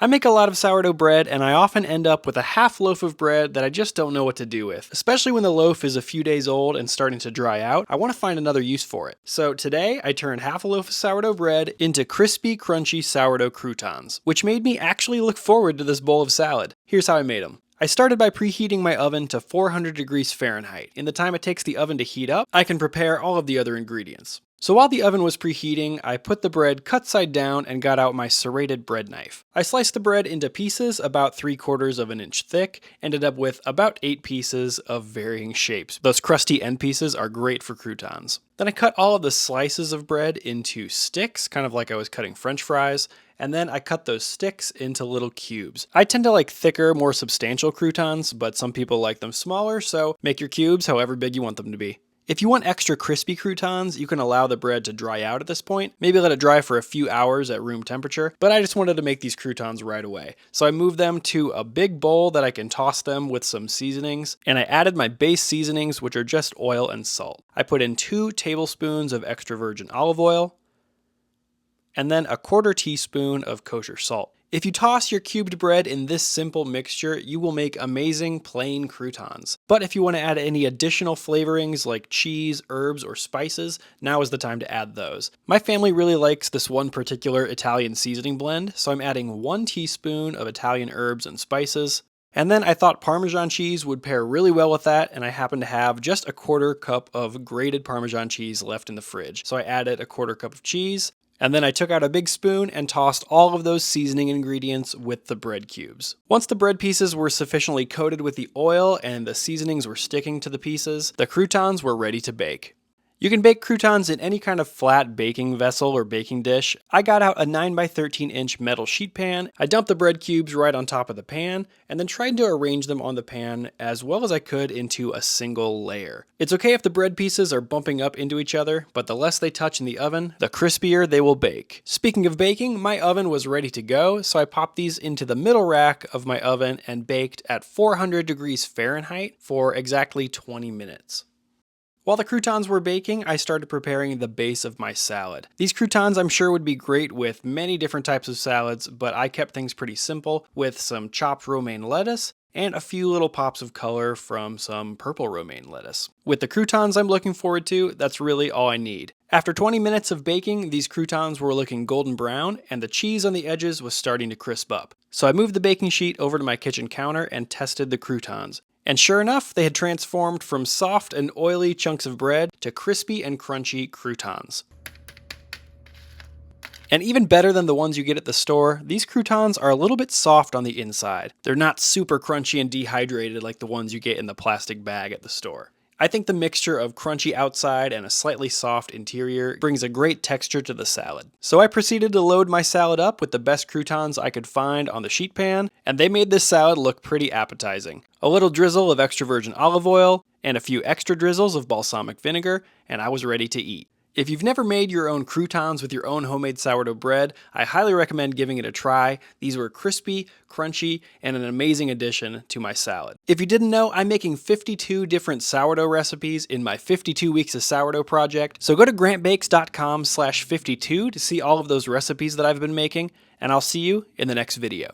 I make a lot of sourdough bread, and I often end up with a half loaf of bread that I just don't know what to do with. Especially when the loaf is a few days old and starting to dry out, I want to find another use for it. So today, I turned half a loaf of sourdough bread into crispy, crunchy sourdough croutons, which made me actually look forward to this bowl of salad. Here's how I made them. I started by preheating my oven to 400 degrees Fahrenheit. In the time it takes the oven to heat up, I can prepare all of the other ingredients. So while the oven was preheating, I put the bread cut side down and got out my serrated bread knife. I sliced the bread into pieces about 3/4 of an inch thick, ended up with about 8 pieces of varying shapes. Those crusty end pieces are great for croutons. Then I cut all of the slices of bread into sticks, kind of like I was cutting French fries, and then I cut those sticks into little cubes. I tend to like thicker, more substantial croutons, but some people like them smaller, so make your cubes however big you want them to be. If you want extra crispy croutons, you can allow the bread to dry out at this point. Maybe let it dry for a few hours at room temperature, but I just wanted to make these croutons right away. So I moved them to a big bowl that I can toss them with some seasonings, and I added my base seasonings, which are just oil and salt. I put in 2 tablespoons of extra virgin olive oil, and then a 1/4 teaspoon of kosher salt. If you toss your cubed bread in this simple mixture, you will make amazing plain croutons. But if you want to add any additional flavorings like cheese, herbs, or spices, now is the time to add those. My family really likes this one particular Italian seasoning blend, so I'm adding 1 teaspoon of Italian herbs and spices. And then I thought Parmesan cheese would pair really well with that, and I happen to have just a 1/4 cup of grated Parmesan cheese left in the fridge. So I added a 1/4 cup of cheese. And then I took out a big spoon and tossed all of those seasoning ingredients with the bread cubes. Once the bread pieces were sufficiently coated with the oil and the seasonings were sticking to the pieces, the croutons were ready to bake. You can bake croutons in any kind of flat baking vessel or baking dish. I got out a 9 by 13 inch metal sheet pan. I dumped the bread cubes right on top of the pan and then tried to arrange them on the pan as well as I could into a single layer. It's okay if the bread pieces are bumping up into each other, but the less they touch in the oven, the crispier they will bake. Speaking of baking, my oven was ready to go, so I popped these into the middle rack of my oven and baked at 400 degrees Fahrenheit for exactly 20 minutes. While the croutons were baking, I started preparing the base of my salad. These croutons I'm sure would be great with many different types of salads, but I kept things pretty simple with some chopped romaine lettuce and a few little pops of color from some purple romaine lettuce. With the croutons I'm looking forward to, that's really all I need. After 20 minutes of baking, these croutons were looking golden brown and the cheese on the edges was starting to crisp up. So I moved the baking sheet over to my kitchen counter and tested the croutons. And sure enough, they had transformed from soft and oily chunks of bread to crispy and crunchy croutons. And even better than the ones you get at the store, these croutons are a little bit soft on the inside. They're not super crunchy and dehydrated like the ones you get in the plastic bag at the store. I think the mixture of crunchy outside and a slightly soft interior brings a great texture to the salad. So I proceeded to load my salad up with the best croutons I could find on the sheet pan, and they made this salad look pretty appetizing. A little drizzle of extra virgin olive oil, and a few extra drizzles of balsamic vinegar, and I was ready to eat. If you've never made your own croutons with your own homemade sourdough bread, I highly recommend giving it a try. These were crispy, crunchy, and an amazing addition to my salad. If you didn't know, I'm making 52 different sourdough recipes in my 52 Weeks of Sourdough project, so go to grantbakes.com/52 to see all of those recipes that I've been making, and I'll see you in the next video.